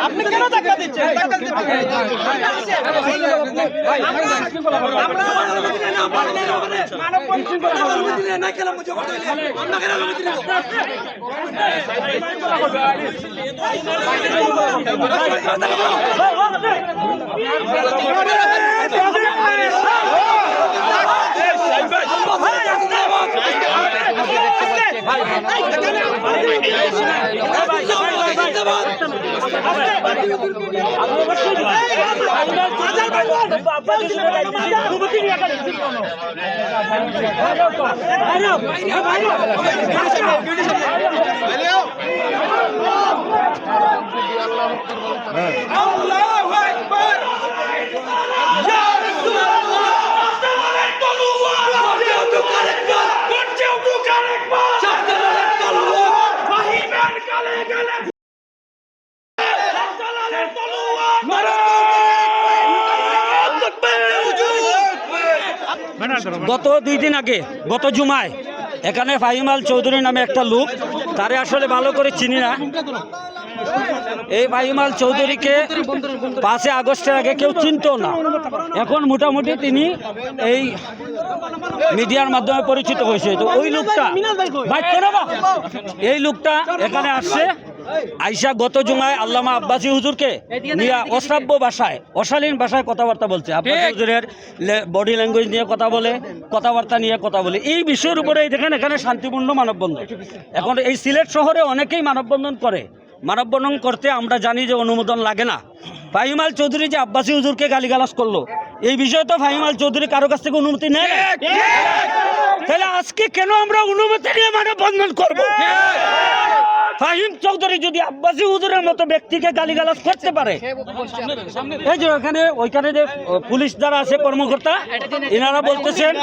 আপনি কেন ধাক্কা দিচ্ছেন? গত 2 দিন আগে গত জুমায় এখানে ফাহিম আল চৌধুরী নামে একটা লোক, তারে আসলে ভালো করে চিনি না। এই ফাহিম আল চৌধুরীকে 5 আগস্টের আগে কেউ চিনতো না, এখন মোটামুটি তিনি এই মিডিয়ার মাধ্যমে পরিচিত হয়েছে। তো ওই লোকটা এখানে আসছে, আইসা গত জুমায় আল্লামা আব্বাসী হুজুরকে নিয়ে অশ্রাব্য ভাষায়, অশালীন ভাষায় কথাবার্তা বলছে। আব্বাসী হুজুরের বডি ল্যাঙ্গুয়েজ নিয়ে কথাবার্তা নিয়ে কথা বলে। এই বিষয়ের উপরে দেখেন এখানে শান্তিপূর্ণ মানববন্ধন। এখন এই সিলেট শহরে অনেকেই মানববন্ধন করে, মানববন্ধন করতে আমরা জানি যে অনুমোদন লাগে না। ফাহিম আল চৌধুরী যে আব্বাসী হুজুরকে গালিগালাজ করলো, এই বিষয়ে তো ফাহিম আল চৌধুরী কারো কাছ থেকে অনুমতি নেয়। তাহলে আজকে কেন আমরা অনুমতি নিয়ে মানববন্ধন করবো? ফাহিম চৌধুরী যদি আব্বাসী হুজুরের মতো ব্যক্তিকে গালিগালাজ করতে পারে, এই যে ওইখানে যে পুলিশ যারা আছে কর্মকর্তা, এনারা বলতেছেন,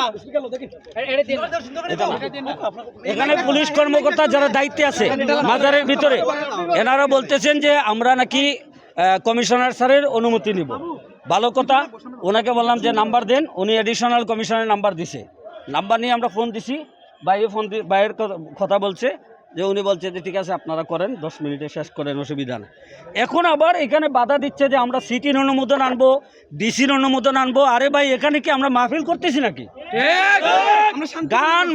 এখানে পুলিশ কর্মকর্তা যারা দায়িত্বে আছে মাজারের ভিতরে, এনারা বলতেছেন যে আমরা নাকি কমিশনার স্যারের অনুমতি নিব। ভালো কথা, ওনাকে বললাম যে নাম্বার দেন, উনি এডিশনাল কমিশনের নাম্বার দিছে। নাম্বার নিয়ে আমরা ফোন দিছি, বাইরের কথা বলছে যে উনি বলছে যে ঠিক আছে আপনারা করেন, 10 মিনিটে শেষ করেন, অসুবিধা নেই। এখন আবার এখানে বাধা দিচ্ছে যে আমরা সিটির অনুমোদন আনবো, ডিসির অনুমোদন আনবো। আরে ভাই, এখানে কি আমরা মাহফিল করতেছি নাকি? গান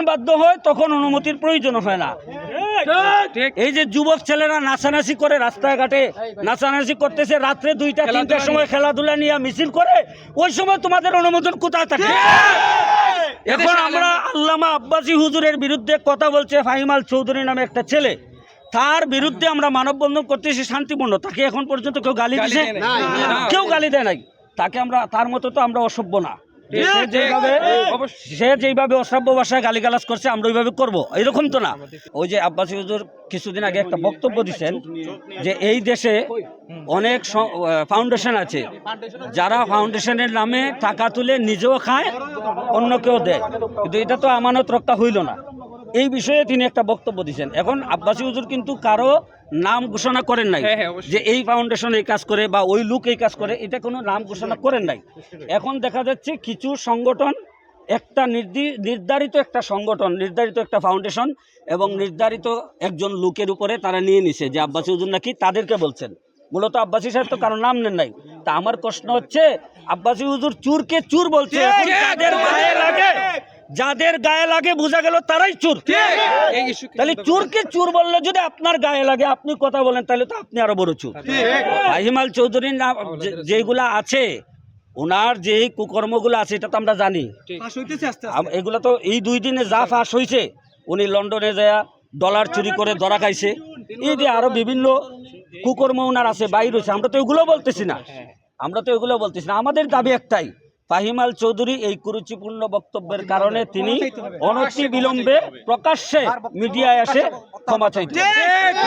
বাদ্য হয় তখন অনুমতির প্রয়োজন হয় না। এই যে যুবক ছেলেরা নাচানাচি করে, রাস্তাঘাটে নাচানাচি করতেছে, রাত্রে 2টা-3টার সময় খেলাধুলা নিয়ে মিছিল করে, ওই সময় তোমাদের অনুমোদন কোথায় থাকে? এখন আমরা আল্লামা আব্বাসী হুজুরের বিরুদ্ধে কথা বলছে ফাহিম আল চৌধুরী নামে একটা ছেলে, তার বিরুদ্ধে আমরা মানববন্ধন করতেছি শান্তিপূর্ণ। তাকে এখন পর্যন্ত কেউ গালি দিয়েছে? কেউ গালি দেয় নাই। তাকে আমরা তার মতো তো আমরা অসভ্য না। সে যেভাবে অশ্রাব্য ভাষায় গালিগালাজ করছে আমরা ওইভাবে করবো, এরকম তো না। ওই যে আব্বাসী হুজুর কিছুদিন আগে একটা বক্তব্য দিচ্ছেন যে এই দেশে অনেক ফাউন্ডেশন আছে, যারা ফাউন্ডেশনের নামে টাকা তুলে নিজেও খায়, অন্য কেউ দেয়, কিন্তু এটা তো আমানত রক্ষা হইল না। এই বিষয়ে তিনি একটা বক্তব্য দিচ্ছেন। এখন আব্বাসী হুজুর কিন্তু কারো নাম ঘোষণা করেন নাই যে এই ফাউন্ডেশন এই কাজ করে বা ওই লোক এই কাজ করে, এটা কোনো নাম ঘোষণা করেন নাই। এখন দেখা যাচ্ছে কিছু সংগঠন, একটা নির্ধারিত একটা সংগঠন, নির্ধারিত একটা ফাউন্ডেশন এবং নির্ধারিত একজন লোকের উপরে তারা নিয়ে নিছে যে আব্বাসী হুজুর নাকি তাদেরকে বলছেন। মূলত আব্বাসী সাহেব তো কারো নাম নেন নাই। তা আমার প্রশ্ন হচ্ছে, আব্বাসী হুজুর চুরকে চুর বলছে, যাদের গায়ে লাগে বোঝা গেল তারাই চোর। তাহলে চোরকে চোর বললে যদি আপনার গায়ে লাগে, আপনি কথা বলেন, তাহলে তো আপনি আরো বড় চোর। ফাহিম আল চৌধুরীর নাম যেগুলা আছে, ওনার যে কুকর্মগুলো আছে, এটা তো আমরা জানি। এগুলো তো এই 2 দিনে যা ফাঁস হয়েছে, উনি লন্ডনে যায় ডলার চুরি করে ধরা খাইছে, এই যে আরো বিভিন্ন কুকর্ম ওনার আছে, বাইর হয়েছে। আমরা তো এগুলো বলতেছি না, আমাদের দাবি একটাই, ফাহিম আল চৌধুরী এই কুরুচিপূর্ণ বক্তব্যের কারণে তিনি অনতি বিলম্বে প্রকাশ্যে মিডিয়ায় এসে ক্ষমা চাইতে।